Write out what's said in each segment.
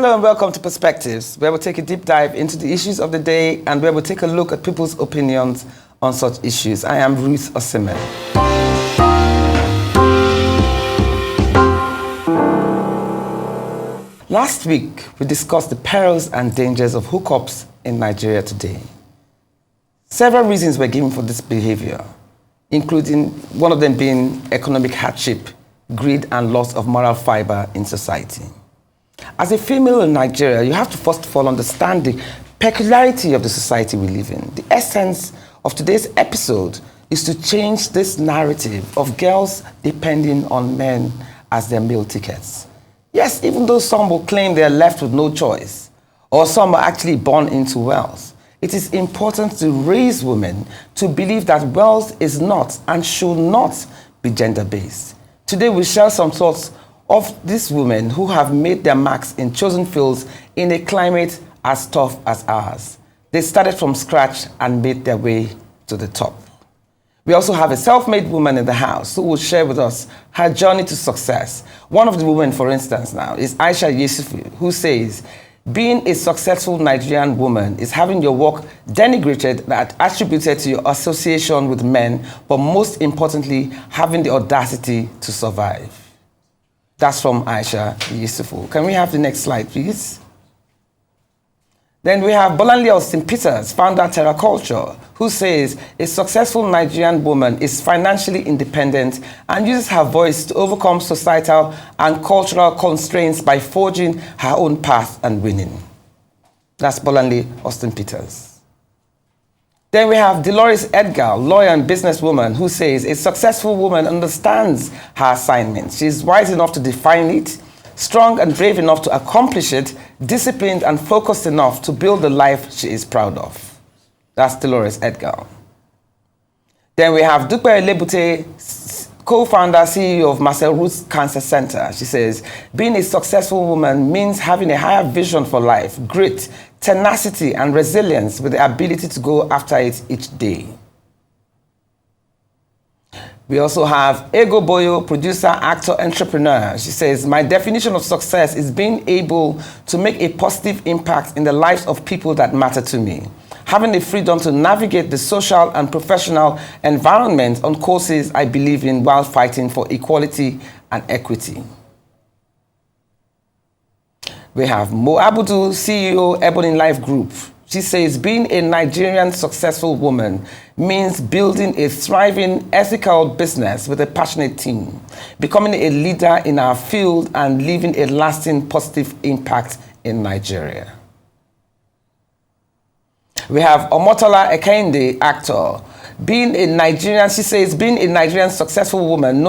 Hello and welcome to Perspectives, where we'll take a deep dive into the issues of the day and where we'll take a look at people's opinions on such issues. I am Ruth Osimhen. Last week, we discussed the perils and dangers of hookups in Nigeria today. Several reasons were given for this behavior, including one of them being economic hardship, greed, and loss of moral fiber in society. As a female in Nigeria, you have to first of all understand the peculiarity of the society we live in. The essence of today's episode is to change this narrative of girls depending on men as their meal tickets. Yes, even though some will claim they are left with no choice, or some are actually born into wealth, it is important to raise women to believe that wealth is not and should not be gender-based. Today we share some thoughts of these women who have made their marks in chosen fields in a climate as tough as ours. They started from scratch and made their way to the top. We also have a self-made woman in the house who will share with us her journey to success. One of the women, for instance, now is Aisha Yesufu, who says, being a successful Nigerian woman is having your work denigrated that attributed to your association with men, but most importantly, having the audacity to survive. That's from Aisha Yesufu. Can we have the next slide, please? Then we have Bolanle Austin Peters, founder of TerraCulture, who says a successful Nigerian woman is financially independent and uses her voice to overcome societal and cultural constraints by forging her own path and winning. That's Bolanle Austin Peters. Then we have Dolores Edgar, lawyer and businesswoman, who says a successful woman understands her assignment. She's wise enough to define it, strong and brave enough to accomplish it, disciplined and focused enough to build the life she is proud of. That's Dolores Edgar. Then we have Dupe Lebute, co-founder, CEO of Marcel Roots Cancer Center. She says, being a successful woman means having a higher vision for life, grit, tenacity, and resilience with the ability to go after it each day. We also have Ego Boyo, producer, actor, entrepreneur. She says, my definition of success is being able to make a positive impact in the lives of people that matter to me. Having the freedom to navigate the social and professional environment on courses I believe in while fighting for equality and equity. We have Mo Abudu, CEO, Ebony Life Group. She says being a Nigerian successful woman means building a thriving, ethical business with a passionate team, becoming a leader in our field and leaving a lasting positive impact in Nigeria. We have Omotola Ekende, actor. Being a Nigerian, she says, being a Nigerian successful woman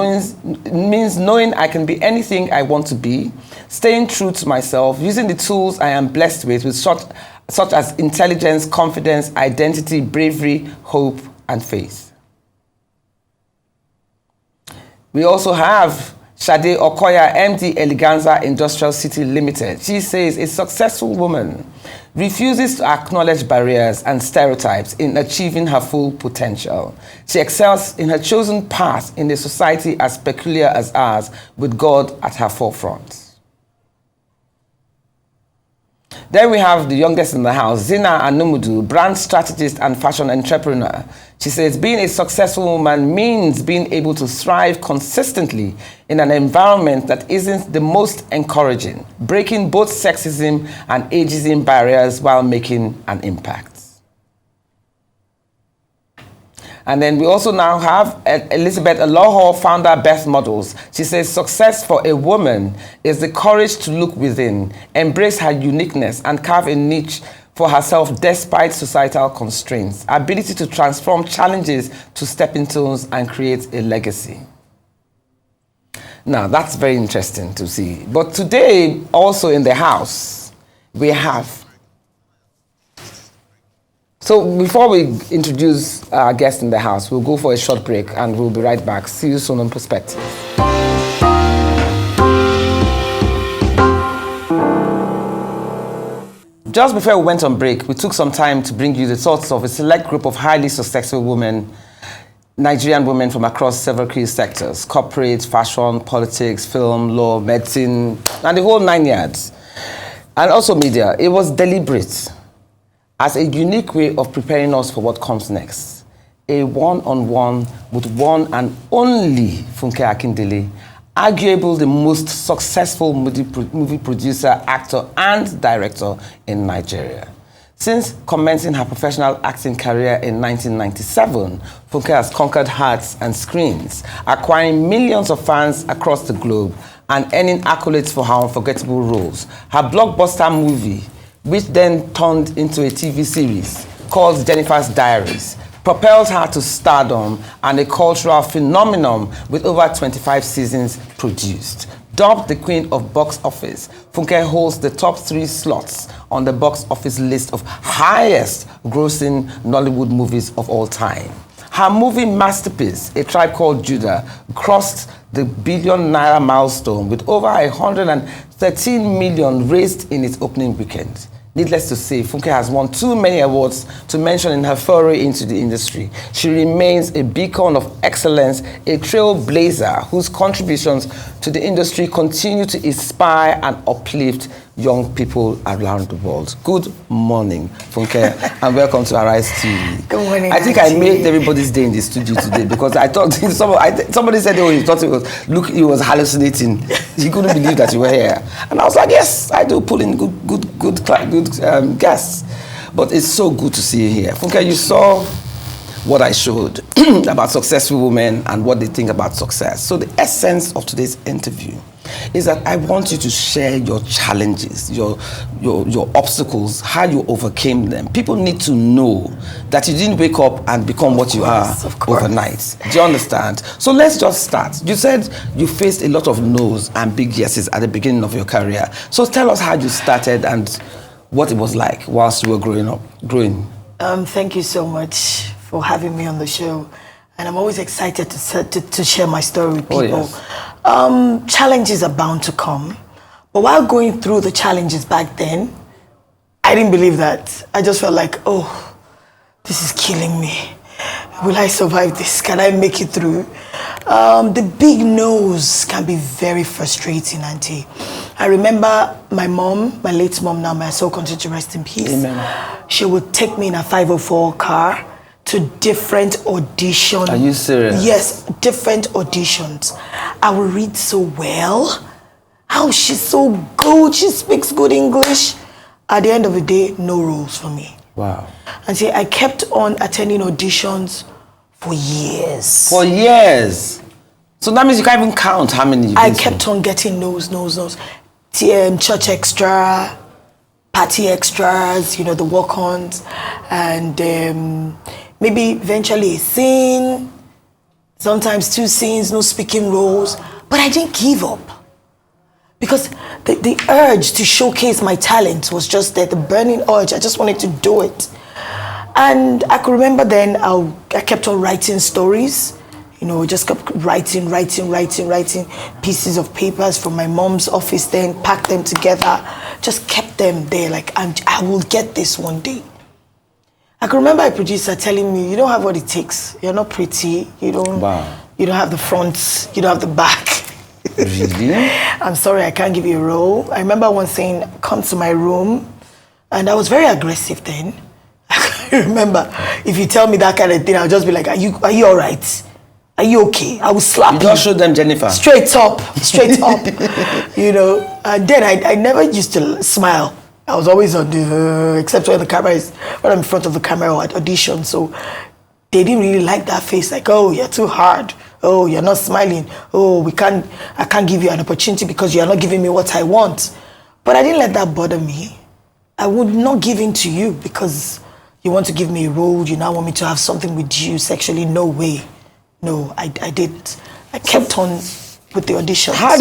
means knowing I can be anything I want to be, staying true to myself, using the tools I am blessed with such as intelligence, confidence, identity, bravery, hope, and faith. We also have Sade Okoya, MD Eleganza Industrial City Limited. She says a successful woman refuses to acknowledge barriers and stereotypes in achieving her full potential. She excels in her chosen path in a society as peculiar as ours, with God at her forefront. Then we have the youngest in the house, Zina Anumudu, brand strategist and fashion entrepreneur. She says being a successful woman means being able to thrive consistently in an environment that isn't the most encouraging, breaking both sexism and ageism barriers while making an impact. And then we also now have Elizabeth Aloho, founder Beth Models. She says success for a woman is the courage to look within, embrace her uniqueness, and carve a niche for herself despite societal constraints, ability to transform challenges to stepping stones and create a legacy. Now, that's very interesting to see. But today, also in the house, we have... So before we introduce our guest in the house, we'll go for a short break and we'll be right back. See you soon on Perspective. Just before we went on break, we took some time to bring you the thoughts of a select group of highly successful women, Nigerian women from across several key sectors: corporate, fashion, politics, film, law, medicine, and the whole nine yards. And also media, it was deliberate as a unique way of preparing us for what comes next. A one-on-one with one and only Funke Akindele, arguably the most successful movie producer, actor, and director in Nigeria. Since commencing her professional acting career in 1997, Funke has conquered hearts and screens, acquiring millions of fans across the globe and earning accolades for her unforgettable roles. Her blockbuster movie, which then turned into a TV series called Jennifer's Diaries, propelled her to stardom and a cultural phenomenon with over 25 seasons produced. Dubbed the Queen of Box Office, Funke holds the top 3 slots on the box office list of highest grossing Nollywood movies of all time. Her movie masterpiece, A Tribe Called Judah, crossed the ₦1 billion milestone with over 113 million raised in its opening weekend. Needless to say, Funke has won too many awards to mention in her foray into the industry. She remains a beacon of excellence, a trailblazer whose contributions to the industry continue to inspire and uplift young people around the world. Good morning, Funke, and welcome to Arise TV. Good morning. I think I made everybody's day in the studio today because I thought somebody said, oh, he thought he was hallucinating. He couldn't believe that you were here, and I was like, yes, I do pull in good guests. But it's so good to see you here, Funke. You saw what I showed about successful women and what they think about success. So the essence of today's interview is that I want you to share your challenges, your obstacles, how you overcame them. People need to know that you didn't wake up and become what you are overnight. Do you understand? So let's just start. You said you faced a lot of no's and big yeses at the beginning of your career. So tell us how you started and what it was like whilst you were growing. Thank you so much for having me on the show. And I'm always excited to share my story with people. Oh, yes. Challenges are bound to come. But while going through the challenges back then, I didn't believe that. I just felt like, oh, this is killing me. Will I survive this? Can I make it through? The big no's can be very frustrating, Auntie. I remember my mom, my late mom now, my soul continue to rest in peace. Amen. She would take me in a 504 car to different auditions. Are you serious? Yes, different auditions. I will read so well. Oh, she's so good. She speaks good English. At the end of the day, no roles for me. Wow. And see, I kept on attending auditions for years. For years? So that means you can't even count how many you've been I kept on getting no's. Church extra, party extras, the walk-ons, and maybe eventually a scene, sometimes 2 scenes, no speaking roles. But I didn't give up because the urge to showcase my talent was just there, the burning urge. I just wanted to do it. And I could remember then I kept on writing stories, just kept writing pieces of papers from my mom's office, then packed them together, just kept them there, like, I will get this one day. I can remember a producer telling me, you don't have what it takes. You're not pretty. You don't have the front. You don't have the back. Really? I'm sorry, I can't give you a role. I remember once saying, come to my room. And I was very aggressive then. I remember, if you tell me that kind of thing, I'll just be like, are you all right? Are you okay? I will slap you. Just show them Jennifer. Straight up. And then I never used to smile. I was always on except when when I'm in front of the camera or at audition. So they didn't really like that face, like, oh, you're too hard. Oh, you're not smiling. Oh, I can't give you an opportunity because you're not giving me what I want. But I didn't let that bother me. I would not give in to you because you want to give me a role. You now want me to have something with you sexually. No way. No, I didn't. I kept on with the auditions. How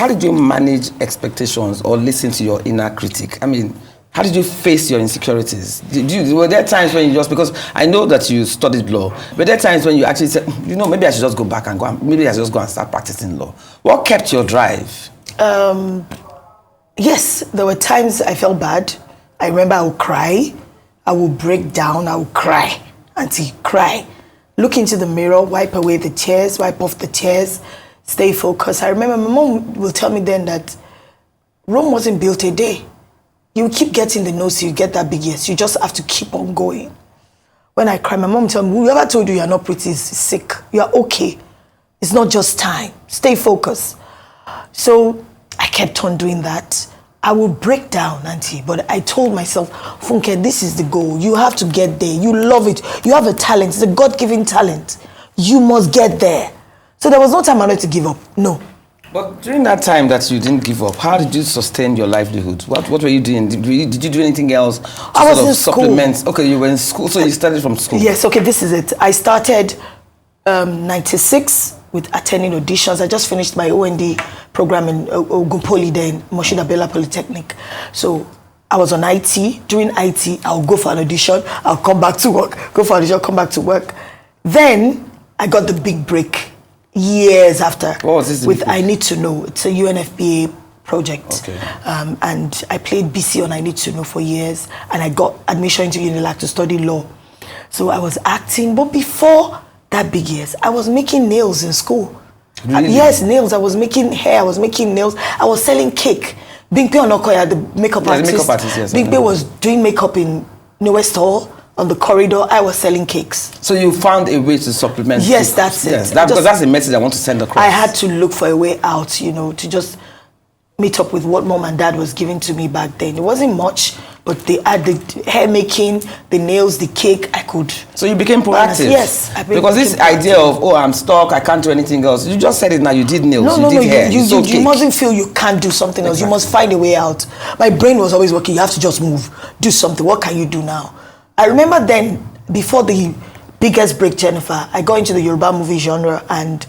did you manage expectations or listen to your inner critic? I mean, how did you face your insecurities? Were there times when you because I know that you studied law, were there times when you actually said, maybe I should just go back and maybe I should just go and start practicing law? What kept your drive? Yes, there were times I felt bad. I remember I would cry. I would break down. I would cry. Auntie, cry. Look into the mirror, wipe away the tears, wipe off the tears, stay focused. I remember my mom will tell me then that Rome wasn't built a day. You keep getting the nose, you get that big yes. You just have to keep on going. When I cry, my mom tells me, whoever told you you're not pretty is sick. You're okay. It's not just time. Stay focused. So I kept on doing that. I would break down, Auntie, but I told myself, Funke, this is the goal. You have to get there. You love it. You have a talent. It's a God-given talent. You must get there. So there was no time I wanted to give up. No. But during that time that you didn't give up, how did you sustain your livelihood? What were you doing? Did you do anything else to I was sort of in school. supplement? Okay, you were in school, so you started from school. Yes, okay, this is it. I started 96 with attending auditions. I just finished my OND program in Ogun Poly then, Moshida Bella Polytechnic. So I was on IT. During IT, I'll go for an audition, I'll come back to work, go for an audition, come back to work. Then I got the big break years after. What was this? With I Need to Know. It's a UNFPA project. Okay. And I played BC on I Need to Know for years, and I got admission into UNILAG to study law. So I was acting, but before that big years, I was making nails in school. Really? Yes, nails. I was making hair, I was making nails, I was selling cake. Bingpe Onokoya, the makeup artist. The makeup artist, yes. Bingpe was doing makeup in West Hall on the corridor. I was selling cakes. So you found a way to supplement. Yes, that's it. Yes, because that's the message I want to send across. I had to look for a way out, to just meet up with what mom and dad was giving to me back then. It wasn't much, but they had the hair making, the nails, the cake, I could. So you became proactive. Yes. Because this idea of, I'm stuck, I can't do anything else. You just said it now, you did nails, you did hair, you mustn't feel you can't do something else. You must find a way out. My brain was always working, you have to just move, do something. What can you do now? I remember then, before the biggest break, Jennifer, I got into the Yoruba movie genre and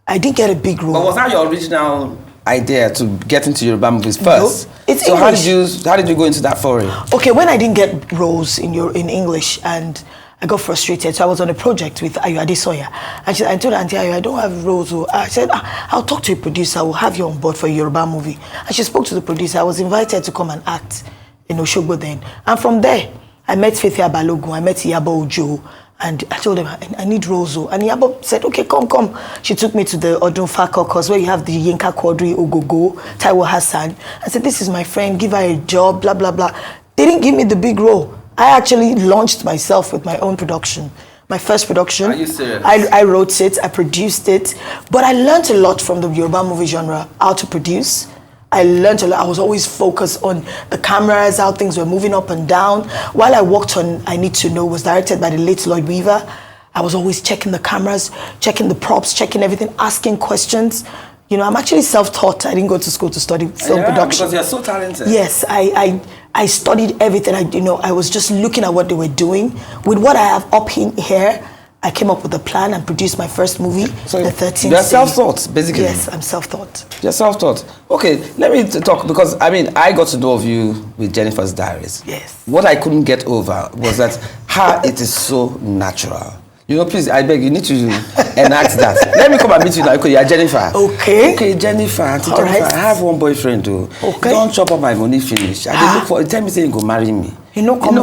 I didn't get a big role. But was that your original idea to get into Yoruba movies first? No, it's so English. how did you go into that foray? Okay, when I didn't get roles in English and I got frustrated, so I was on a project with Ayo Adesoya. And I told Auntie Ayo, I don't have roles. So I said, I'll talk to a producer, we'll have you on board for a Yoruba movie. And she spoke to the producer. I was invited to come and act in Oshogbo then. And from there, I met Fethia Balogun, I met Iyabo Ojo, and I told them, I need roles. And Iyabo said, okay, come. She took me to the Odunfa caucus where you have the Yinka Quadri, Ogogo, Taiwo Hassan. I said, this is my friend, give her a job, blah, blah, blah. They didn't give me the big role. I actually launched myself with my own production. My first production. Are you serious? I wrote it, I produced it. But I learned a lot from the Yoruba movie genre, how to produce. I learned a lot. I was always focused on the cameras, how things were moving up and down. While I worked on I Need to Know, was directed by the late Lloyd Weaver. I was always checking the cameras, checking the props, checking everything, asking questions. I'm actually self-taught. I didn't go to school to study film production. Because you're so talented. Yes, I studied everything. I was just looking at what they were doing. With what I have up in here, I came up with a plan and produced my first movie, So The 13th you're self-taught, basically. Yes, I'm self-taught. You're self-taught. Okay, let me talk, because I got to know of you with Jennifer's Diaries. Yes. What I couldn't get over was that how it is so natural. Please, I beg, you need to enact that. Let me come and meet you now, because you're Jennifer. Okay. Okay, Jennifer, Auntie All Jennifer, right. I have one boyfriend, though. Okay. Don't chop up my money finish. I dey look for, tell me say you go marry me. You no come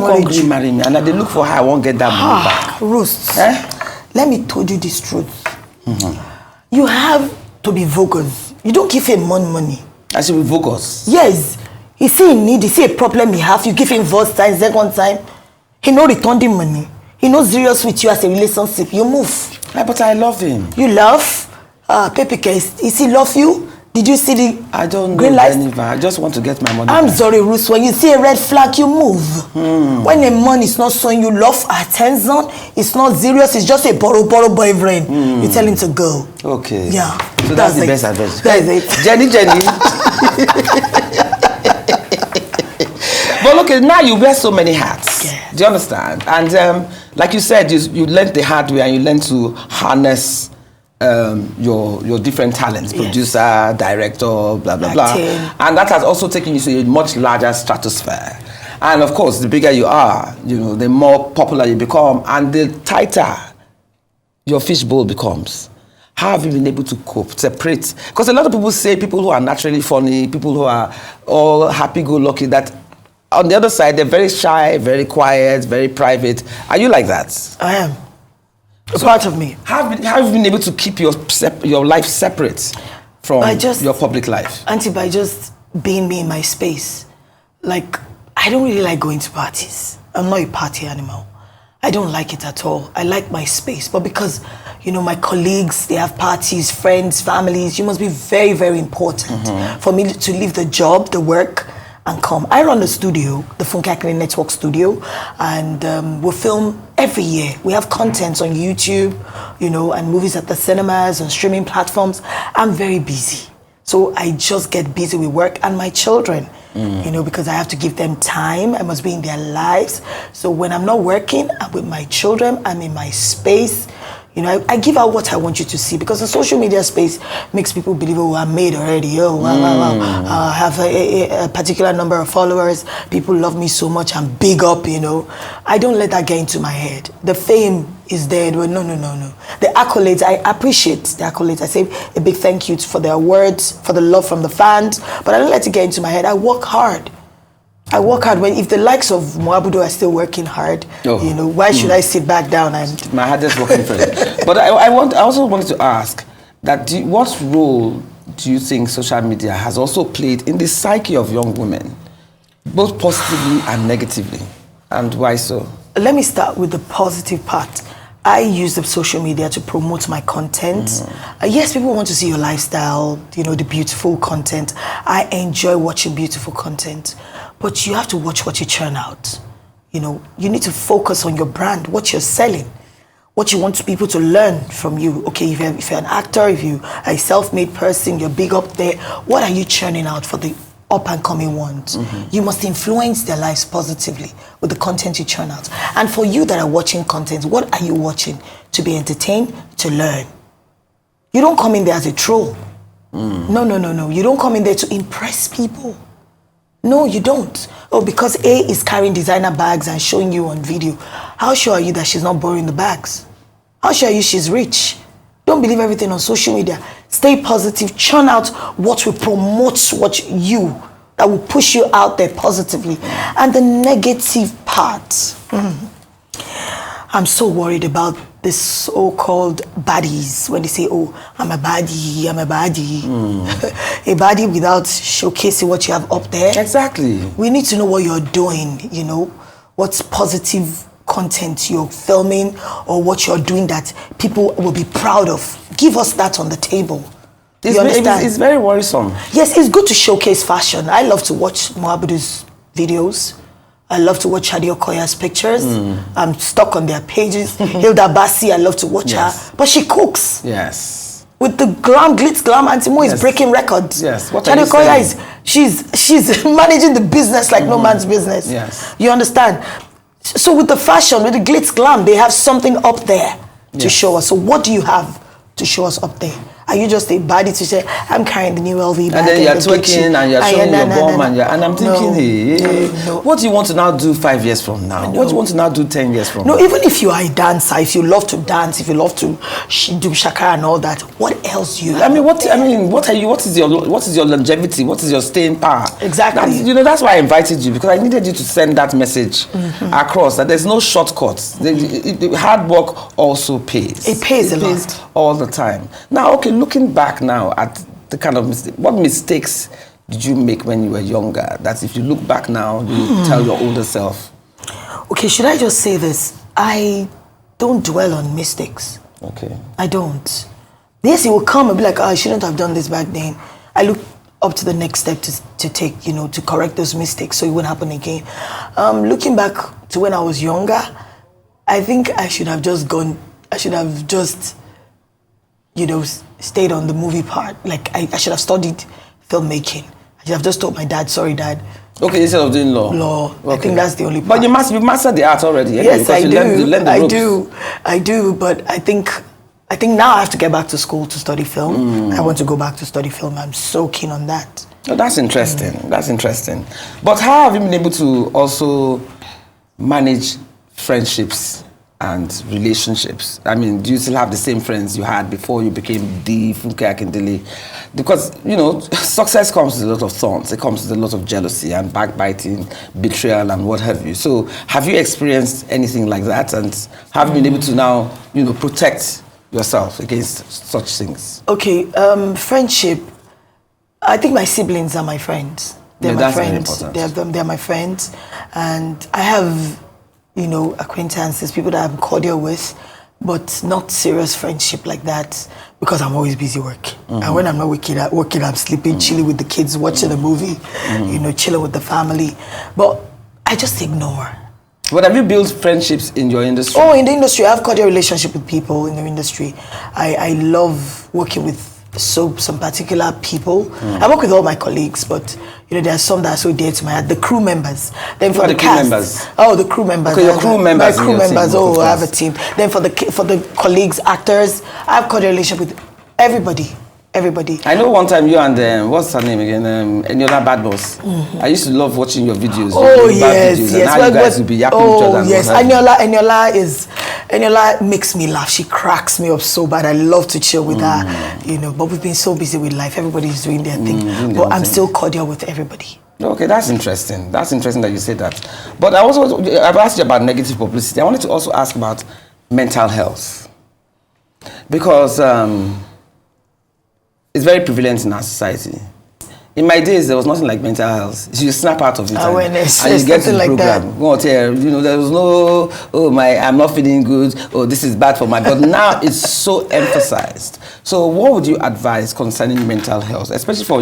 marry me. And I dey look for how I won't get that money back. Roost, Eh? let me tell you this truth. You have to be focused. You don't give him money. I should be focused. Yes. He see a need, he see a problem he have, you give him first time, second time. He no return the money. He no serious with you as a relationship. You move. But I love him. You love? Pepike, is he love you? Did you see the I don't green know, light? Jennifer. I just want to get my money I'm back. sorry, Ruth. When you see a red flag, you move. When a man is not showing you love, attention, it's not serious, it's just a borrow boyfriend. You tell him to go. Okay. Yeah. So that's the best advice. That's it. Jenny. But look, now you wear so many hats. Yeah. Do you understand? And like you said, you learned the hard way, and you learned to harness your different talents, Yes. producer, director, blah, blah, blah. Acting. And that has also taken you to a much larger stratosphere. And of course, the bigger you are, the more popular you become, and the tighter your fishbowl becomes. How have you been able to cope, separate? Because a lot of people say people who are naturally funny, people who are all happy-go-lucky, that on the other side, they're very shy, very quiet, very private. Are you like that? I am. A part of me. How have you been able to keep your life separate from your public life? Auntie, by just being me in my space. Like, I don't really like going to parties. I'm not a party animal. I don't like it at all. I like my space. But because, my colleagues, they have parties, friends, families, you must be very, very important for me to leave the job, the work, and come. I run the studio, the Funke Akindele Network studio, and we film every year. We have content on YouTube, and movies at the cinemas, on streaming platforms. I'm very busy. So I just get busy with work and my children, because I have to give them time. I must be in their lives. So when I'm not working, I'm with my children, I'm in my space. I give out what I want you to see, because the social media space makes people believe, oh, I'm made already. Oh, wow. I have a particular number of followers. People love me so much. I'm big up, I don't let that get into my head. The fame is there. Well, no. The accolades, I appreciate the accolades. I say a big thank you for their words, for the love from the fans, but I don't let it get into my head. I work hard. If the likes of Mwabudu are still working hard, why should I sit back down and... My hardest working friend. But I also wanted to ask that what role do you think social media has also played in the psyche of young women, both positively and negatively, and why so? Let me start with the positive part. I use the social media to promote my content. Yes, people want to see your lifestyle, the beautiful content. I enjoy watching beautiful content. But you have to watch what you churn out. You need to focus on your brand, what you're selling, what you want people to learn from you. Okay, if you're an actor, if you are a self-made person, you're big up there, what are you churning out for the up-and-coming ones? You must influence their lives positively with the content you churn out. And for you that are watching content, what are you watching? To be entertained, to learn. You don't come in there as a troll. No. You don't come in there to impress people. No, you don't. Oh, because A is carrying designer bags and showing you on video. How sure are you that she's not borrowing the bags? How sure are you she's rich? Don't believe everything on social media. Stay positive. Churn out what will promote that will push you out there positively. And the negative part. I'm so worried about this so-called baddies, when they say, oh, I'm a baddie. A baddie without showcasing what you have up there. Exactly. We need to know what you're doing, what's positive content you're filming or what you're doing that people will be proud of. Give us that on the table. You understand? It's very worrisome. Yes, it's good to showcase fashion. I love to watch Mwabudu's videos. I love to watch Hadi Okoya's pictures. I'm stuck on their pages. Hilda Basi, I love to watch her. But she cooks. Yes. With the glam, glitz, glam, Auntie Mo is breaking records. Yes. What Hadi are you Okoya saying? she's managing the business like no man's business. Yes. You understand? So with the fashion, with the glitz, glam, they have something up there to show us. So what do you have to show us up there? Are you just a baddie to say, I'm carrying the new LV bag? And then you're twerking and you're showing your bum and I'm thinking, what do you want to now do 5 years from now? What do you want to now do 10 years from now? No, even if you are a dancer, if you love to dance, if you love to do shakara and all that, what else do you have? What is your longevity? What is your staying power? Exactly. That's why I invited you, because I needed you to send that message across, that there's no shortcuts. The hard work also pays. It pays a lot. All the time. Now, okay, looking back now at the kind of what mistakes did you make when you were younger, that if you look back now, you tell your older self? Okay, should I just say this? I don't dwell on mistakes. Okay. I don't. Yes, it will come and be like, I shouldn't have done this back then. I look up to the next step to take, to correct those mistakes so it won't happen again. Looking back to when I was younger, I think I should have just stayed on the movie part. Like, I should have studied filmmaking. I should have just told my dad, sorry, Dad. Okay, instead of doing law. Okay. I think that's the only part. But you mastered the art already. Yes, I do. You learned the ropes. I do. But I think now I have to get back to school to study film. I want to go back to study film. I'm so keen on that. Oh, that's interesting. That's interesting. But how have you been able to also manage friendships and relationships? I mean, do you still have the same friends you had before you became the Funke Akindele? Because, success comes with a lot of thorns. It comes with a lot of jealousy and backbiting, betrayal and what have you. So have you experienced anything like that? And have you been able to now, protect yourself against such things? Okay, friendship. I think my siblings are my friends. They're Yeah, my that's very friends. important. They're my friends, and I have, acquaintances, people that I'm cordial with, but not serious friendship like that because I'm always busy working. And when I'm not working, I'm sleeping, chilling with the kids, watching a movie, chilling with the family. But I just ignore. But have you built friendships in your industry? Oh, in the industry, I have cordial relationship with people in the industry. I love working with some particular people. I work with all my colleagues, but there are some that are so dear to my heart. The crew members. Then for Who are the the crew cast. members? Oh, the crew members. Okay, your crew members My in crew your team, members. of Oh, I have a course. team. Then for the colleagues, actors, I have cordial relationship with everybody. Everybody. I know one time you and what's her name again? Eniola Badboss. I used to love watching your videos. Oh your yes, videos, yes. And how you guys would be yapping each other. And yes. what have you. Eniola makes me laugh. She cracks me up so bad. I love to chill with her. But we've been so busy with life. Everybody's doing their thing. doing But their I'm thing. still cordial with everybody. Okay, that's interesting. That's interesting that you say that. But I've asked you about negative publicity. I wanted to also ask about mental health. Because it's very prevalent in our society. In my days, there was nothing like mental health. You snap out of it Awareness, and you get to the something like program. that. Go out here, there was no, I'm not feeling good, this is bad for my body. Now it's so emphasized. So what would you advise concerning mental health, especially for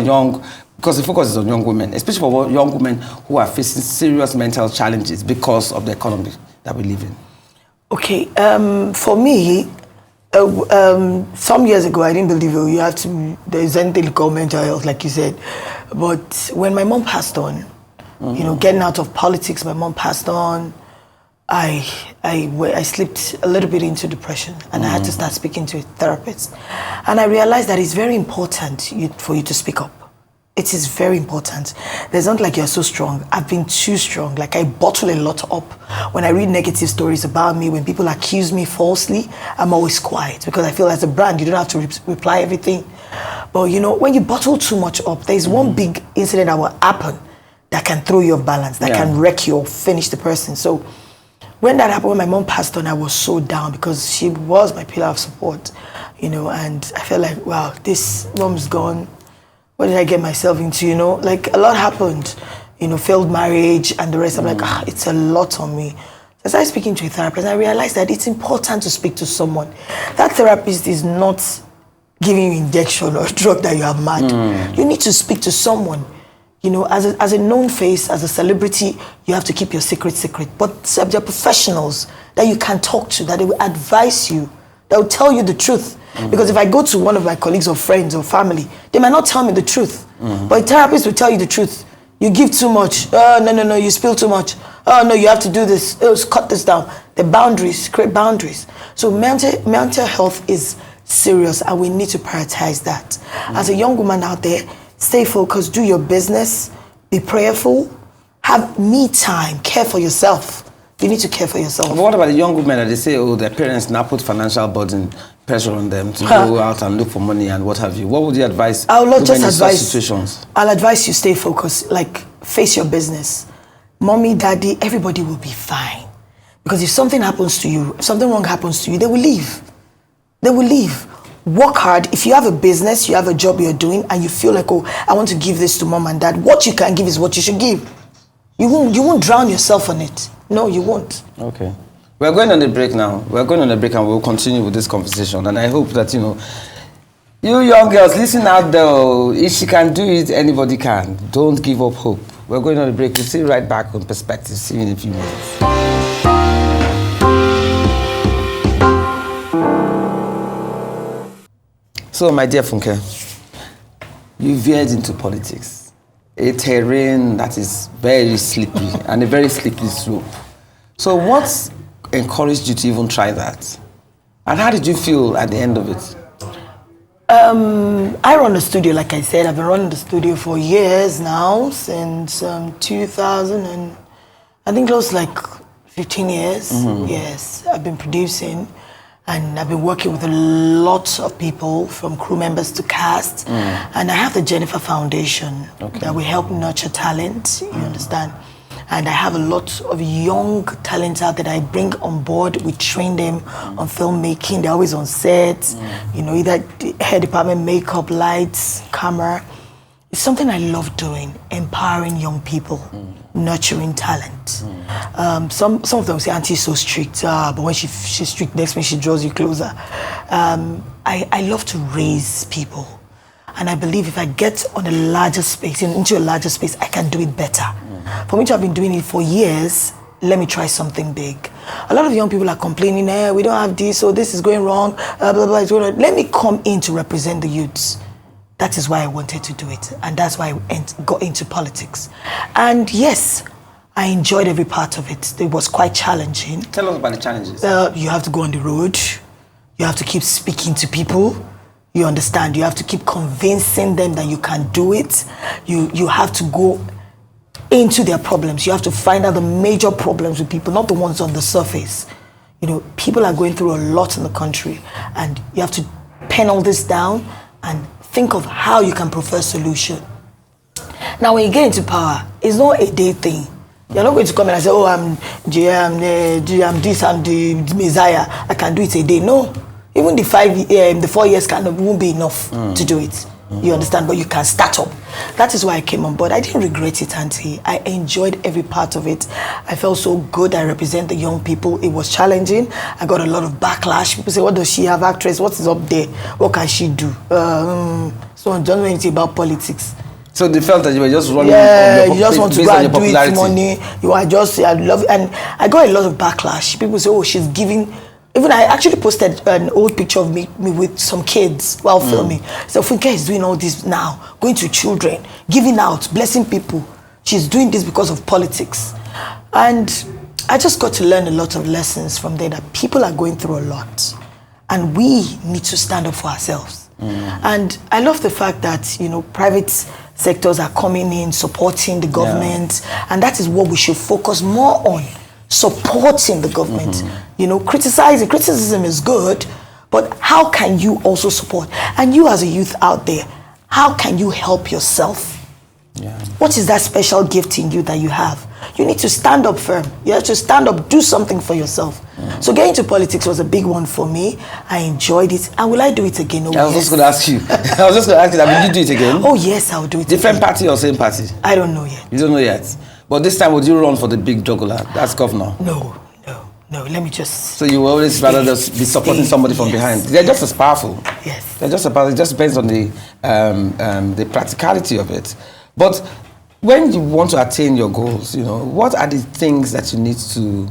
because the focus is on young women, especially for young women who are facing serious mental challenges because of the economy that we live in? Okay, for me, some years ago, I didn't believe there's anything called mental health, like you said. But when my mom passed on, getting out of politics, my mom passed on, I slipped a little bit into depression, and I had to start speaking to a therapist. And I realized that it's very important for you to speak up. It is very important. There's not like you're so strong. I've been too strong. Like I bottle a lot up. When I read negative stories about me, when people accuse me falsely, I'm always quiet because I feel as a brand, you don't have to reply everything. But when you bottle too much up, there's one big incident that will happen that can throw you off balance, that can wreck you or finish the person. So when that happened, when my mom passed on, I was so down because she was my pillar of support, and I felt like, wow, this mom's gone. What did I get myself into, Like a lot happened, failed marriage and the rest. I'm like, it's a lot on me. As I speaking to a therapist, I realized that it's important to speak to someone. That therapist is not giving you injection or drug that you are mad. You need to speak to someone. As a known face, as a celebrity, you have to keep your secret. But there are professionals that you can talk to, that they will advise you, that will tell you the truth. Because if I go to one of my colleagues or friends or family, they might not tell me the truth. But a therapist will tell you the truth. You give too much. Oh, no, you spill too much. Oh, no, you have to do this. Cut this down. The boundaries, create boundaries. So mental health is serious, and we need to prioritize that. As a young woman out there, stay focused, do your business, be prayerful, have me time, care for yourself. You need to care for yourself. But what about the young women that they say, their parents now put financial pressure on them to go out and look for money and what have you? What would you advise I would women just in such advise. situations? I'll advise you stay focused. Like face your business. Mommy, daddy, everybody will be fine. Because if something happens to you, if something wrong happens to you, they will leave. They will leave. Work hard. If you have a business, you have a job you're doing, and you feel like, I want to give this to mom and dad, what you can give is what you should give. You won't drown yourself on it. No, you won't. Okay. We're going on a break now. We're going on a break and we'll continue with this conversation. And I hope that, you young girls, listen out there. If she can do it, anybody can. Don't give up hope. We're going on a break. We'll see you right back on Perspective. See you in a few minutes. So, my dear Funke, you veered into politics, a terrain that is very slippery and a very slippery slope. So what encouraged you to even try that? And how did you feel at the end of it? I run a studio, like I said. I've been running the studio for years now, since 2000 and I think close to like 15 years. Yes, I've been producing. And I've been working with a lot of people, from crew members to cast. And I have the Jennifer Foundation that will help nurture talent, you understand? And I have a lot of young talents out that I bring on board. We train them on filmmaking. They're always on set, either hair department, makeup, lights, camera. It's something I love doing, empowering young people, nurturing talent. Some of them say, Auntie is so strict, but when she's strict, next minute she draws you closer. I love to raise people. And I believe if I get on a larger space, into a larger space, I can do it better. For me to have been doing it for years, let me try something big. A lot of young people are complaining, we don't have this, so this is going wrong, blah, blah, it's going on. Let me come in to represent the youths. That is why I wanted to do it. And that's why I got into politics. And yes, I enjoyed every part of it. It was quite challenging. Tell us about the challenges. You have to go on the road. You have to keep speaking to people. You understand? You have to keep convincing them that you can do it. You have to go into their problems. You have to find out the major problems with people, not the ones on the surface. People are going through a lot in the country, and you have to pen all this down and think of how you can prefer a solution. Now, when you get into power, it's not a day thing. You're not going to come in and say, I'm this, I'm the Messiah, I can do it a day. No. Even the 4 years won't be enough to do it. You understand? But you can start up. That is why I came on board. I didn't regret it, Auntie. I enjoyed every part of it. I felt so good. I represent the young people. It was challenging. I got a lot of backlash. People say, what does she have, actress? What is up there? What can she do? So I don't know anything about politics. So they felt that you were just running you just want to go and do it money. You are just, I love it. And I got a lot of backlash. People say, she's giving. Even I actually posted an old picture of me with some kids while filming. So Funke is doing all this now, going to children, giving out, blessing people. She's doing this because of politics. And I just got to learn a lot of lessons from there, that people are going through a lot. And we need to stand up for ourselves. And I love the fact that, private sectors are coming in, supporting the government. And that is what we should focus more on. Supporting the government. Criticism is good, but how can you also support? And you as a youth out there, how can you help yourself? What is that special gift in you that you have? You need to stand up firm. You have to stand up, do something for yourself. So getting into politics was a big one for me. I enjoyed it. And will I do it again? I was just going to ask you. Will you do it again? Oh yes, I'll do it Different again. Party or same party? I don't know yet. You don't know yet? But this time, would you run for the big juggler? That's governor. No. Let me just. So you will always rather just be supporting somebody from behind. They're just as powerful. Yes. They're just as powerful. It just depends on the practicality of it. But when you want to attain your goals, what are the things that you need to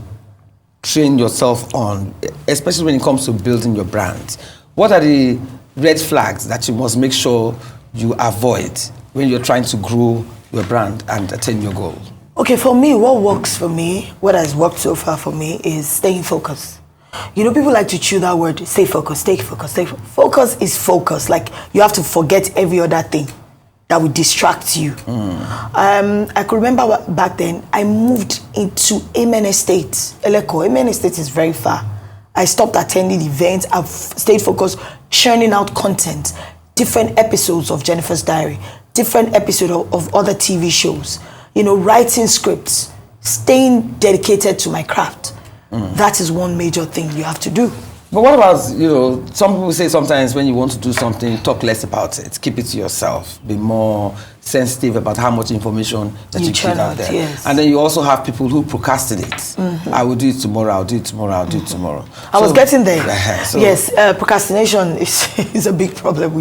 train yourself on, especially when it comes to building your brand? What are the red flags that you must make sure you avoid when you're trying to grow your brand and attain your goal? Okay, for me, what works for me, what has worked so far for me is staying focused. People like to chew that word, stay focused, stay focused, stay focused. Focus is focus. Like, you have to forget every other thing that would distract you. I could remember back then, I moved into Amen Estate, Eleko. Amen Estate is very far. I stopped attending events. I've stayed focused, churning out content, different episodes of Jennifer's Diary, different episodes of other TV shows. Writing scripts, staying dedicated to my craft. That is one major thing you have to do. But what about, some people say sometimes when you want to do something, talk less about it. Keep it to yourself. Be more sensitive about how much information that you put out there. Yes. And then you also have people who procrastinate. I will do it tomorrow, I'll do it tomorrow, I'll do it tomorrow. I was getting there. So, yes, procrastination is a big problem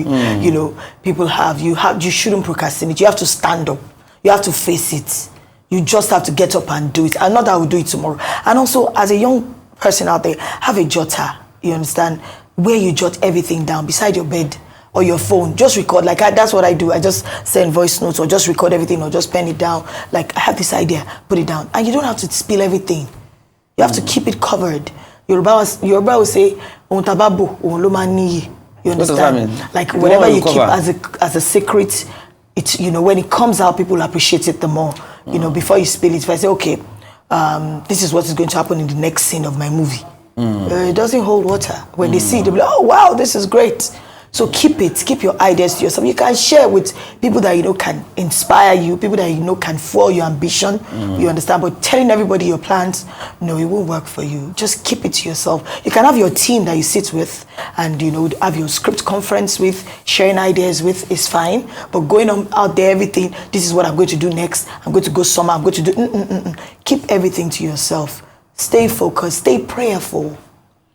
people have. You shouldn't procrastinate. You have to stand up. You have to face it. You just have to get up and do it. And not that I will do it tomorrow. And also, as a young person out there, have a jotter. You understand? Where you jot everything down beside your bed or your phone. Just record. That's what I do. I just send voice notes or just record everything or just pen it down. Like, I have this idea, put it down. And you don't have to spill everything. You have to keep it covered. Yoruba will say, "Ohun tababo, ohun lo ma niyi." You understand? What does that mean? Like, whatever you keep as a secret, it's, when it comes out, people appreciate it the more. Before you spill it, if I say, okay, this is what is going to happen in the next scene of my movie. It doesn't hold water. When they see it, they'll be like, oh, wow, this is great. So keep your ideas to yourself. You can share with people that you know can inspire you, people that you know can fuel your ambition. You understand? But telling everybody your plans, no, it won't work for you. Just keep it to yourself. You can have your team that you sit with and you know have your script conference with, sharing ideas with is fine. But going on out there, everything, this is what I'm going to do next. I'm going to go somewhere. I'm going to do. Keep everything to yourself. Stay focused. Stay prayerful.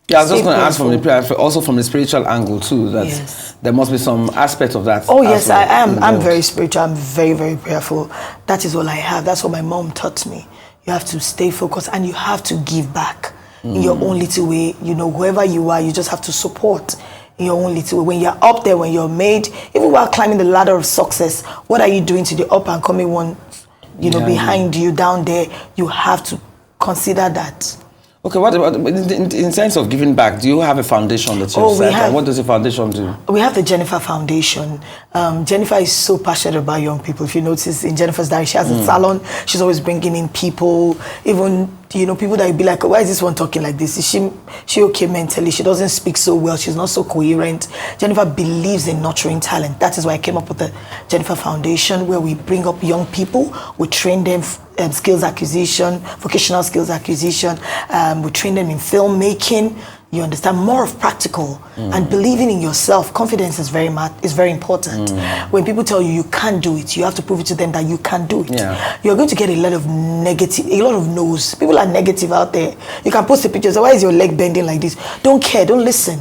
Yeah, I was just going to ask from the prayer, also from the spiritual angle too. That there must be some aspect of that. Oh yes, I am. I'm very spiritual. I'm very, very prayerful. That is all I have. That's what my mom taught me. You have to stay focused and you have to give back in your own little way. You know, whoever you are, you just have to support in your own little way. When you're up there, when you're made, even while climbing the ladder of success, what are you doing to the up and coming ones? You know, behind you, down there, you have to consider that. Okay, what about in sense of giving back? Do you have a foundation that you've set? And what does the foundation do? We have the Jennifer Foundation. Jennifer is so passionate about young people. If you notice in Jennifer's diary, she has a salon. She's always bringing in people, even you know people that would be like, why is this one talking like this? Is she okay mentally? She doesn't speak so well. She's not so coherent. Jennifer believes in nurturing talent. That is why I came up with the Jennifer Foundation, where we bring up young people, we train them. Skills acquisition, vocational skills acquisition. We train them in filmmaking. You understand, more of practical and believing in yourself. Confidence is very important. When people tell you you can't do it, you have to prove it to them that you can do it. You're going to get a lot of no's. People are negative out there. You can post a picture, say, why is your leg bending like this? Don't care, don't listen.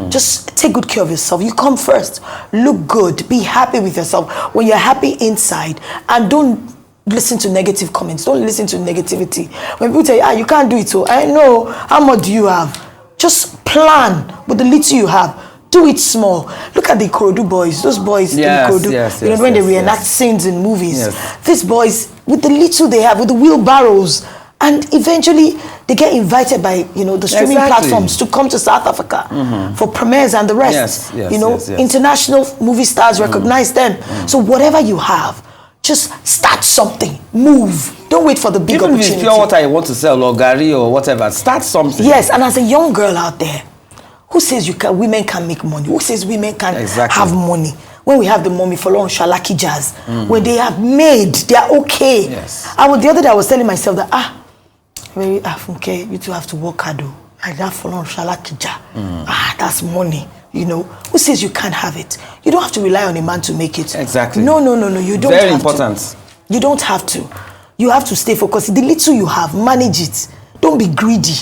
Just take good care of yourself. You come first. Look good. Be happy with yourself. When you're happy inside, and don't listen to negative comments. Don't listen to negativity. When people tell you, you can't do it, so I know, how much do you have? Just plan with the little you have. Do it small. Look at the Ikorodu boys. Those boys in Ikorodu, when they reenact scenes in movies. These boys, with the little they have, with the wheelbarrows, and eventually they get invited by the streaming platforms to come to South Africa for premieres and the rest. International movie stars recognize them. So whatever you have, just start something. Move. Don't wait for the big opportunity. Even if it's pure water you want to sell or gari or whatever, start something. Yes, and as a young girl out there, who says women can make money? Who says women can have money? When we have the mommy for long shalaki jazz, when they have made, they are okay. Yes. The other day I was telling myself that okay, you two have to work hard. I have for long shalaki jazz. That's money. Who says you can't have it? You don't have to rely on a man to make it. Exactly. No. You don't. Very important. You don't have to. You have to stay focused. The little you have, manage it. Don't be greedy.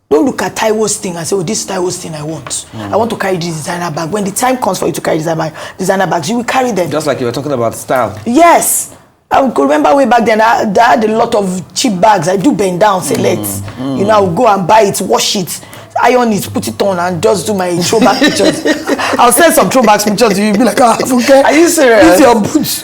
Don't look at Taiwo's thing and say, oh, this Taiwo's thing I want. I want to carry this designer bag. When the time comes for you to carry designer bags, you will carry them. Just like you were talking about style. Yes. I could remember way back then, I had a lot of cheap bags. I do bend down, select. I will go and buy it, wash it, iron it, put it on, and just do my throwback pictures. I'll send some throwback pictures to you. Be like, okay. Are you serious? Use your boots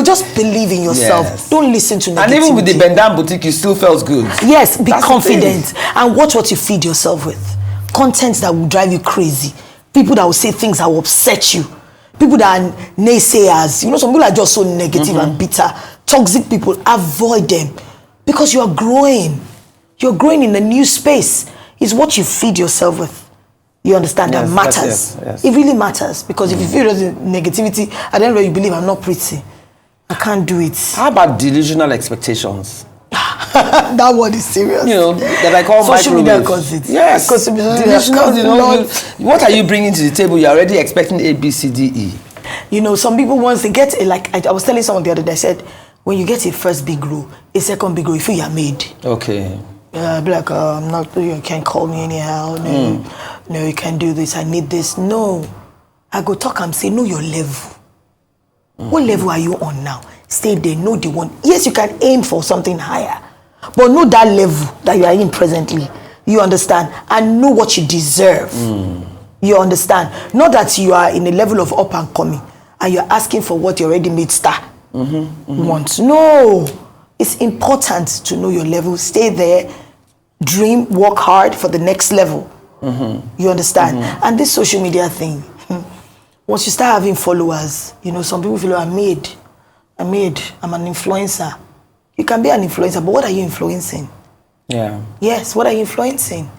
just believe in yourself. Yes. Don't listen to negativity. And even with the Bendam boutique, you still felt good. Yes, be confident and watch what you feed yourself with. Content that will drive you crazy. People that will say things that will upset you. People that are naysayers. Some people are just so negative and bitter. Toxic people, avoid them. Because you are growing. You're growing in a new space. It's what you feed yourself with. You understand? That matters. Yes. It really matters. Because if you feel negativity, at the end of it, you believe I'm not pretty. I can't do it. How about delusional expectations? That word is serious. That I call social media cause it. Yes. Delusional, what are you bringing to the table? You're already expecting A, B, C, D, E. Some people, once they get I was telling someone the other day, I said, when you get a first big role, a second big role, you feel you're made. Okay. I'd be like, I'm not, you can't call me anyhow. No, you can't do this. I need this. No. I go talk and say, know your level. What level are you on now? Stay there, know the one. Yes, you can aim for something higher, but know that level that you are in presently. You understand? And know what you deserve. You understand? Not that you are in a level of up and coming and you're asking for what your already made star wants. No. It's important to know your level. Stay there, dream, work hard for the next level. You understand? And this social media thing, once you start having followers, some people feel, I'm an influencer. You can be an influencer, but what are you influencing? Yeah. Yes, what are you influencing?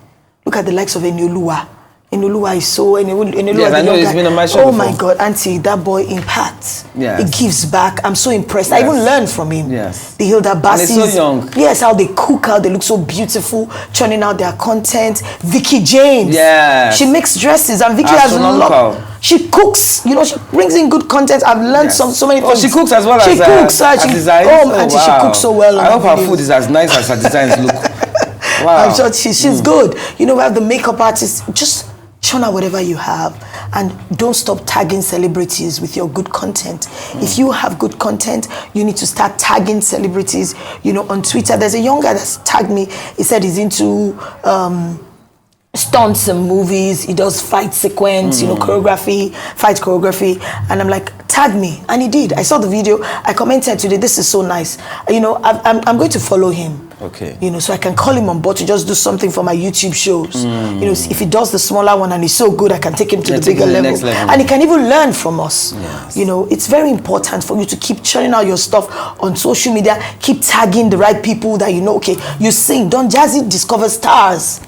Look at the likes of Enioluwa. Enoluwa is so, Enoluwa Yes, I know he's been on my show Oh before. my God, Auntie, that boy imparts. Yes. He gives back. I'm so impressed. I Yes. even learned from him. Yes. The Hilda Bassis. And he's so young. Yes, how they cook, how they look so beautiful, churning out their content. Vicky James. Yes. She makes dresses, and Vicky has a Astronomical. lot. She cooks, she brings in good content. I've learned Yes. so many Oh, things. she cooks as well she as cooks, as she, designs? Auntie, she wow. cooks so well. I on hope her her videos. food is as nice as her designs look. Wow. I'm sure she's good. We have the makeup artist. Just churn out whatever you have, and don't stop tagging celebrities with your good content. If you have good content, you need to start tagging celebrities. On Twitter, there's a young guy that's tagged me. He said he's into stunts and movies. He does fight sequence, fight choreography, and I'm like, tag me, and he did. I saw the video. I commented today. This is so nice. I'm going to follow him. Okay. So I can call him on board to just do something for my YouTube shows. If he does the smaller one and he's so good, I can take him to the bigger level. Next level. And he can even learn from us. Yes. It's very important for you to keep churning out your stuff on social media. Keep tagging the right people that okay, you sing. Don Jazzy discovers stars.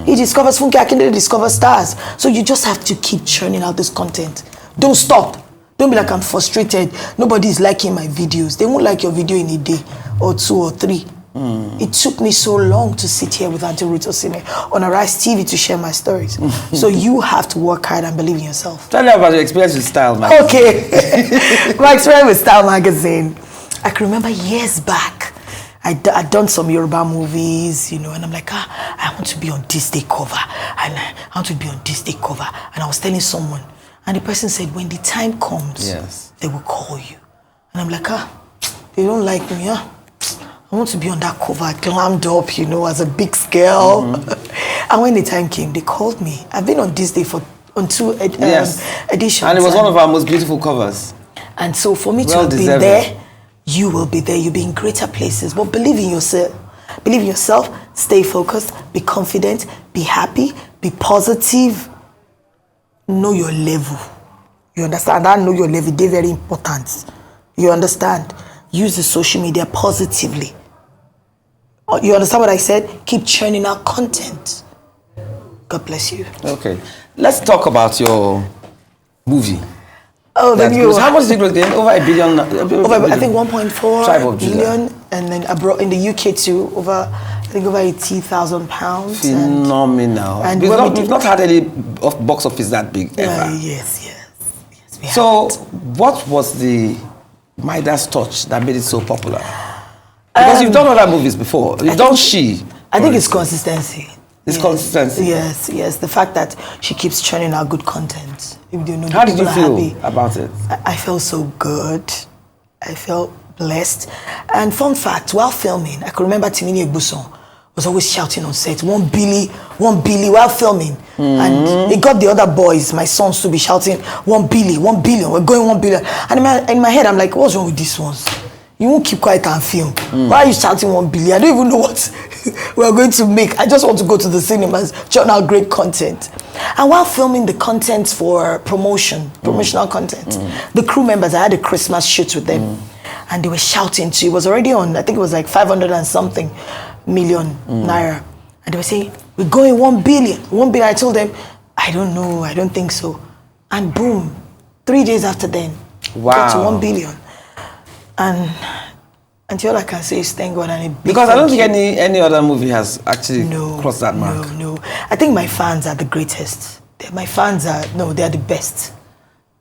He discovers Funke Akindele discovers stars. So you just have to keep churning out this content. Don't stop. Don't be like, I'm frustrated. Nobody is liking my videos. They won't like your video in a day or 2 or 3. It took me so long to sit here with Auntie Ruth Osime on Arise TV to share my stories. So you have to work hard and believe in yourself. Tell me about your experience with Style Magazine. Okay. My experience with Style Magazine. I can remember years back, I'd done some Yoruba movies, and I'm like, I want to be on this day cover. And I want to be on this day cover. And I was telling someone, and the person said, when the time comes, Yes. they will call you. And I'm like, they don't like me, I want to be on that cover, glammed up, as a big scale. And when the time came, they called me. I've been on this day on 2 editions. And it was one of our most beautiful covers. And so for me to Well have been deserved. there, you will be there. You'll be in greater places. But believe in yourself. Believe in yourself. Stay focused. Be confident. Be happy. Be positive. Know your level. You understand? That know your level. They're very important. You understand? Use the social media positively. You understand what I said? Keep churning out content. God bless you. Okay. Let's talk about your movie. Oh, That's then good. How much did it again? Over $1 billion? I think 1.4 Tribe of Judah. billion, and then abroad in the UK too, over 80,000 pounds. Phenomenal. And we've, when not, we did- we've not had any box office that big ever. Yes. We So, haven't. what was the Midas touch that made it so popular? Because you've done other movies before. You've done She. I think it's consistency. It's consistency. Yes. The fact that she keeps churning out good content. If you know, How did you people are feel happy. about it? I felt so good. I felt blessed. And fun fact, while filming, I could remember Timini Egbuson was always shouting on set, 1 billy, while filming. And it got the other boys, my sons, to be shouting, 1 billion, we're going 1 billion. And in my head, I'm like, what's wrong with these ones? You won't keep quiet and film. Why are you shouting 1 billion? I don't even know what we're going to make. I just want to go to the cinemas, churn out great content. And while filming the content for promotional content, the crew members, I had a Christmas shoot with them. And they were shouting too. It was already on, I think it was like 500 and something million naira. And they were saying, we're going 1 billion. 1 billion. I told them, I don't know, I don't think so. And boom, 3 days after then, got to Wow. 1 billion. And all I can say is thank God and a big Because I don't think thank you. any other movie has actually No, crossed that mark. No. I think my fans are the greatest. My fans are they're the best.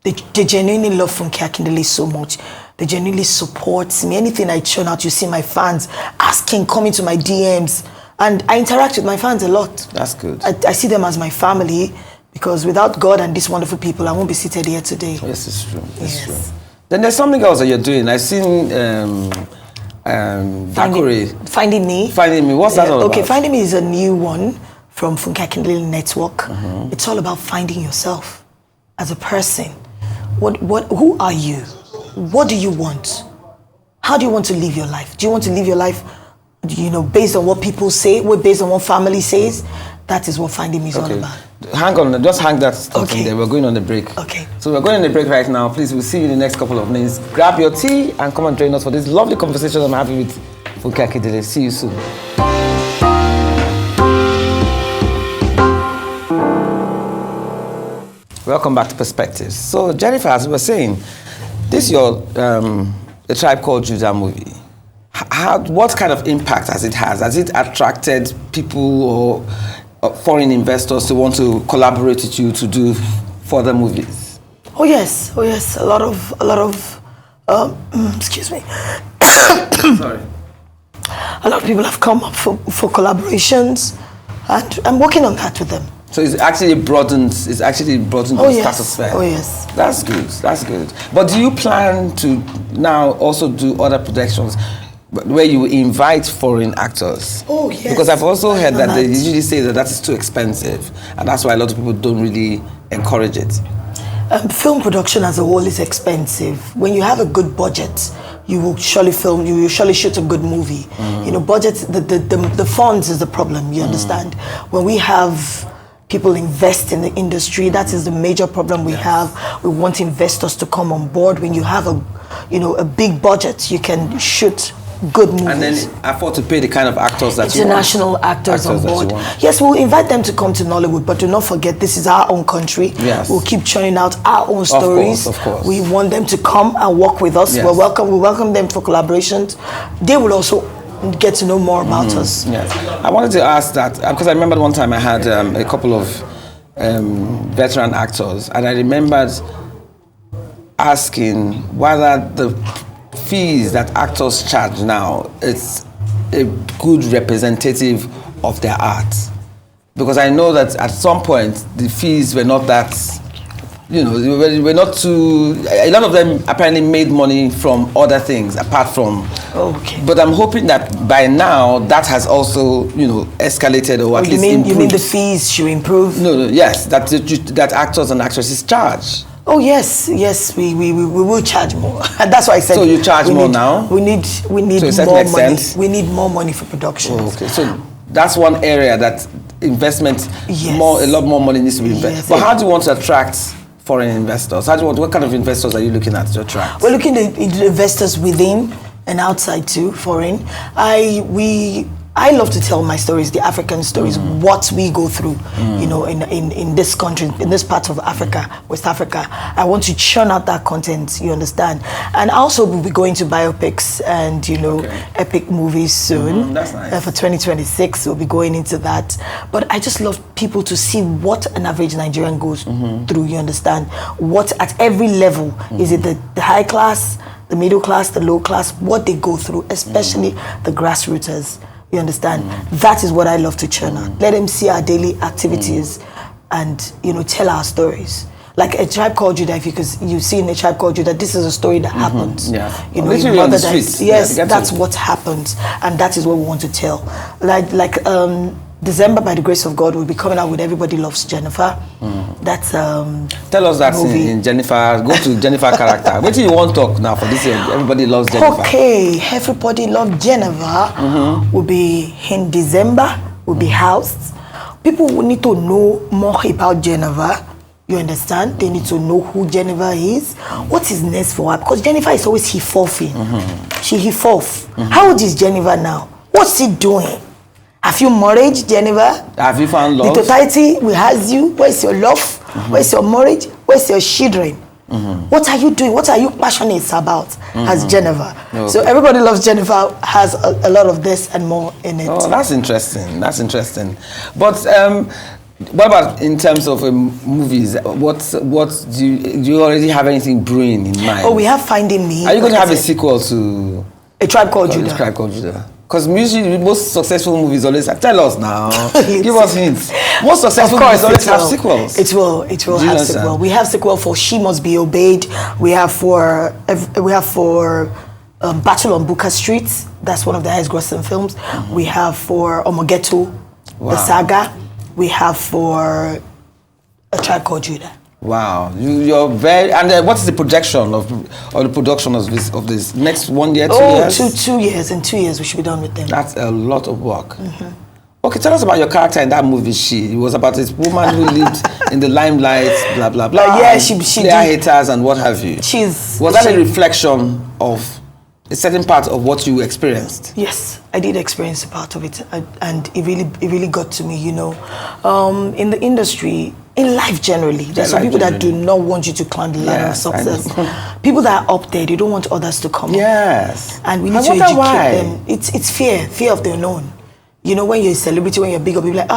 They genuinely love Funke Akindele so much. They genuinely support me. Anything I churn out, you see my fans asking, coming to my DMs. And I interact with my fans a lot. That's good. I see them as my family, because without God and these wonderful people, I won't be seated here today. Yes, it's true. It's Yes. true. Then there's something else that you're doing. I've seen Dakure. Finding Me. Finding Me. What's that all Okay, about? Finding Me is a new one from Funke Akindele Network. It's all about finding yourself as a person. Who are you? What do you want? How do you want to live your life? Do you want to live your life, based on what people say, based on what family says? That is what Finding Me is all about. Hang on, just hang that stuff in Okay. there. We're going on the break. Okay. So we're going on the break right now. Please, we'll see you in the next couple of minutes. Grab your tea and come and join us for this lovely conversation I'm having with Funke Akindele. See you soon. Welcome back to Perspectives. So, Jennifer, as we were saying, this is your A Tribe Called Judah movie. What kind of impact has it had? Has it attracted people or foreign investors to want to collaborate with you to do further movies? Oh yes, a lot of excuse me. Sorry. A lot of people have come up for collaborations, and I'm working on that with them. So it's actually broadened the stratosphere. Oh yes. That's good. That's good. But do you plan to now also do other productions where you invite foreign actors? Oh yes. Because I've also heard that they usually say that is too expensive, and that's why a lot of people don't really encourage it. Film production as a whole is expensive. When you have a good budget, you will surely film. You will surely shoot a good movie. You know, budget. The funds is the problem. You understand? When we have people invest in the industry, that is the major problem we have. We want investors to come on board. When you have a big budget, you can shoot good movies. And then afford to pay the kind of actors that international you want. actors on board. Yes, we'll invite them to come to Nollywood, but do not forget this is our own country. Yes. We'll keep churning out our own stories. Of course. We want them to come and work with us. Yes. We welcome them for collaborations. They will also get to know more about us. Yes. I wanted to ask that because I remember one time I had a couple of veteran actors, and I remembered asking whether the fees that actors charge now is a good representative of their art, because I know that at some point the fees were not that, we're not too. A lot of them apparently made money from other things apart from. Okay. But I'm hoping that by now that has also, escalated or at least improved. You mean the fees should improve? No, yes, that actors and actresses charge. Oh yes, we will charge more. And that's why I said. So you charge more now? We need to more money. We need more money for production. Oh, okay, so that's one area that investment, yes. A lot more money needs to be invested. Yes. But how do you want to attract foreign investors? What kind of investors are you looking at to attract? We're looking at investors within and outside too, foreign. I love to tell my stories, the African stories, what we go through, in this country, in this part of Africa, West Africa. I want to churn out that content, you understand? And also we'll be going to biopics and, epic movies soon. That's nice. For 2026, we'll be going into that. But I just love people to see what an average Nigerian goes through, you understand? What at every level, is it the high class, the middle class, the low class, what they go through, especially the grassrooters. You understand? That is what I love to churn out. Let them see our daily activities and, tell our stories. Like A Tribe Called Judah, because you see in A Tribe Called Judah, this is a story that happens. Yeah. Literally on the streets. Yes, that's what happens. And that is what we want to tell. Like December, by the grace of God, we'll be coming out with Everybody Loves Jennifer. That's tell us that movie. in Jennifer. Go to Jennifer character. What do you want to talk now for this year? Everybody Loves Jennifer. Okay, Everybody Loves Jennifer will be in December, will be housed. People will need to know more about Jennifer. You understand? They need to know who Jennifer is. What is next for her? Because Jennifer is always he-forfing. She he-forf. How old is Jennifer now? What's she doing? Have you married, Jennifer? Have you found love? The totality will has you. Where's your love? Where's your marriage? Where's your children? What are you doing? What are you passionate about as Jennifer? Okay. So Everybody Loves Jennifer has a lot of this and more in it. Oh, that's interesting. That's interesting. But what about in terms of movies? What do you already have anything brewing in mind? Oh, we have Finding Me. Are you going to have a sequel to A Tribe Called Judah? A Tribe Called Judah. Because usually the most successful movies always have, tell us now, give us hints. Most successful movies always have sequels. It will have sequel. We have sequel for She Must Be Obeyed. We have for Battle on Booker Street. That's one of the highest grossing films. We have for Omogeto, the saga. We have for A Tribe Called Judah. Wow, you're very. And what is the projection of the production of this next 1 year, 2 years? 2 years. In 2 years, we should be done with them. That's a lot of work. Okay, tell us about your character in that movie. It was about this woman who lived in the limelight, blah blah blah. Yeah, she haters and what have you. Was that a reflection of a certain part of what you experienced. Yes, I did experience a part of it, and it really got to me. You know, in the industry, in life generally, there's some people that do not want you to climb the ladder of success. People that are up there, they don't want others to come up. Yes, and we need to educate them. It's fear of the unknown. You know, when you're a celebrity, when you're big up, you're like,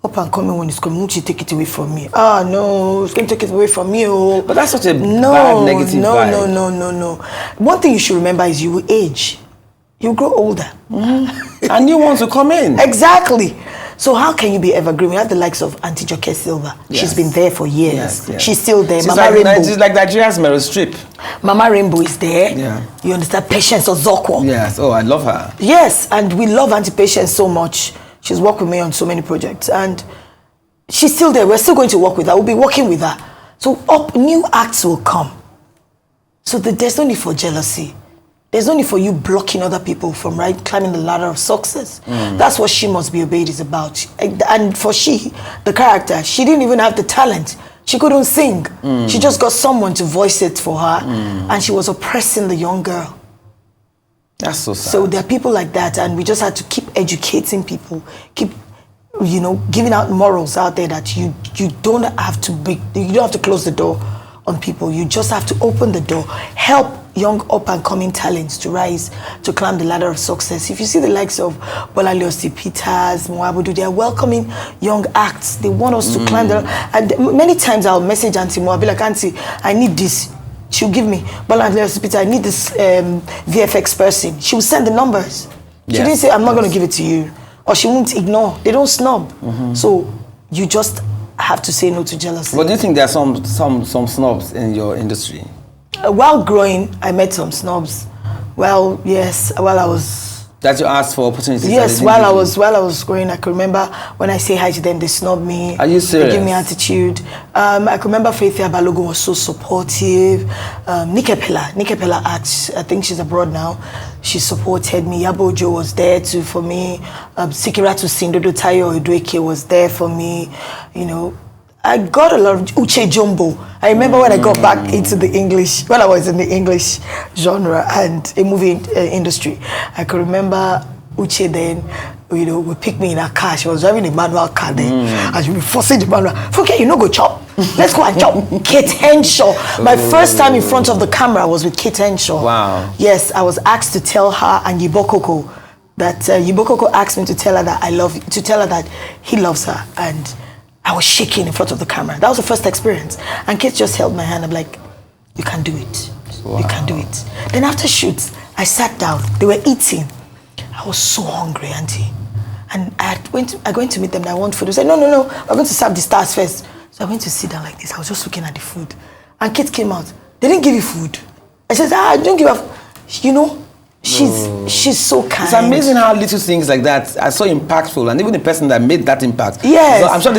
up and coming when it's coming, won't you take it away from me? No, it's going to take it away from me. Oh. But that's such a bad negative vibe. No. One thing you should remember is you will age. You grow older. Mm-hmm. And new ones will come in. Exactly. So how can you be evergreen? We have the likes of Auntie Joke Silva. Yes. She's been there for years. Yes. She's still there. She's like Nigeria's Meryl Streep. Mama Rainbow is there. Yeah. You understand? Patience Ozokwo. Yes. Oh, I love her. Yes, and we love Auntie Patience so much. She's worked with me on so many projects, and she's still there. We're still going to work with her. We'll be working with her. So new acts will come. So there's no need for jealousy. There's no need for you blocking other people from climbing the ladder of success. That's what She Must Be Obeyed is about. And for the character, she didn't even have the talent. She couldn't sing. She just got someone to voice it for her, and she was oppressing the young girl. That's so sad. So there are people like that, and we just had to keep educating people, keep, giving out morals out there that you don't have to close the door on people. You just have to open the door, help young up-and-coming talents to rise, to climb the ladder of success. If you see the likes of Bolanle Peters, Moabudu, they are welcoming young acts. They want us to climb the ladder. And many times I'll message Auntie Mo, I'll be like, Auntie, I need this. She'll give me, Bolanle Peter, I need this VFX person. She will send the numbers. She didn't say, I'm not going to give it to you. Or she won't ignore. They don't snub. So you just have to say no to jealousy. But do you think there are some snobs in your industry? While growing, I met some snobs. Well, yes, while I was... That you asked for opportunities? Yes, while I was growing, I can remember when I say hi to them, they snub me. Are you serious? They give me attitude. I can remember Faithia Balogun was so supportive. Nikepela asked, I think she's abroad now. She supported me. Yabo Ojo was there too for me. Sikiratu Sindodo Tayo Odueke was there for me. I got a lot of Uche Jumbo. I remember when I got back into the English, when I was in the English genre and a movie industry. I could remember Uche then, would pick me in her car. She was driving a manual car then. And she would be forcing the manual. Okay, go chop. Let's go and chop. Kate Henshaw. My first time in front of the camera was with Kate Henshaw. Wow. Yes, I was asked to tell her and Yibokoko that Yibokoko asked me to tell her that he loves her, and I was shaking in front of the camera. That was the first experience. And Kate just held my hand. I'm like, you can do it. Wow. You can do it. Then after shoots, I sat down. They were eating. I was so hungry, Auntie. And I went to meet them and I want food. They said, no, we're going to serve the stars first. So I went to sit down like this. I was just looking at the food. And Kate came out. They didn't give you food. I said, don't give her. She's so kind. It's amazing how little things like that are so impactful, and even the person that made that impact. Yes. So I'm sure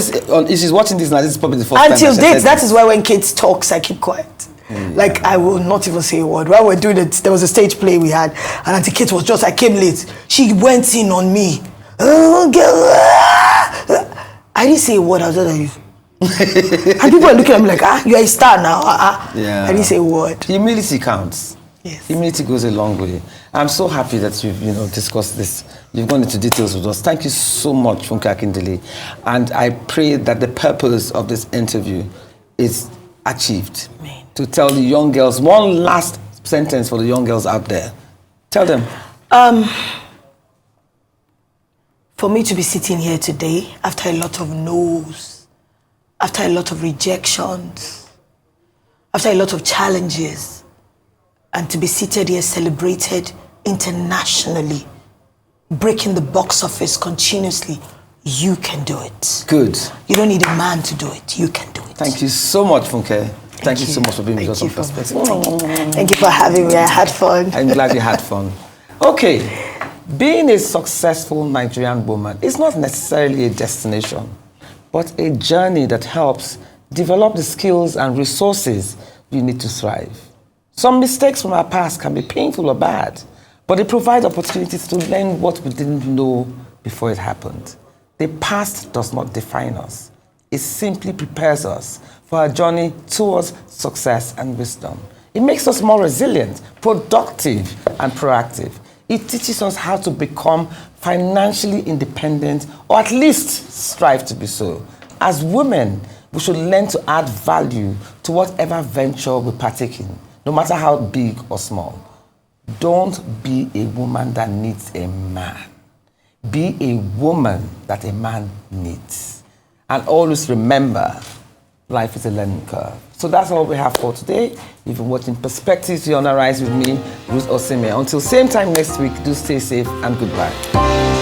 if she's watching this now, this is probably the first time. Until date, that is why when Kate talks, I keep quiet. Like, I will not even say a word. While we're doing it, there was a stage play we had, and Auntie Kate was I came late. She went in on me. I didn't say a word. I was just like, and people are looking at me like, you're a star now. Yeah. I didn't say a word. Humility counts. Yes. Humility goes a long way. I'm so happy that you've discussed this. You've gone into details with us. Thank you so much, Funke Akindele. And I pray that the purpose of this interview is achieved. Amen. To tell the young girls, one last sentence for the young girls out there. Tell them. For me to be sitting here today, after a lot of no's, after a lot of rejections, after a lot of challenges, and to be seated here celebrated internationally, breaking the box office continuously, you can do it. Good. You don't need a man to do it. You can do it. Thank you so much, Funke. Thank you so much for being with us on Perspective. Thank you for having me. I had fun. I'm glad you had fun. Okay. Being a successful Nigerian woman is not necessarily a destination, but a journey that helps develop the skills and resources you need to thrive. Some mistakes from our past can be painful or bad, but they provide opportunities to learn what we didn't know before it happened. The past does not define us. It simply prepares us for our journey towards success and wisdom. It makes us more resilient, productive, and proactive. It teaches us how to become financially independent, or at least strive to be so. As women, we should learn to add value to whatever venture we partake in, no matter how big or small. Don't be a woman that needs a man. Be a woman that a man needs. And always remember, life is a learning curve. So that's all we have for today. You've been watching Perspectives Beyond the Rise with me, Ruth Osime. Until same time next week, do stay safe and goodbye.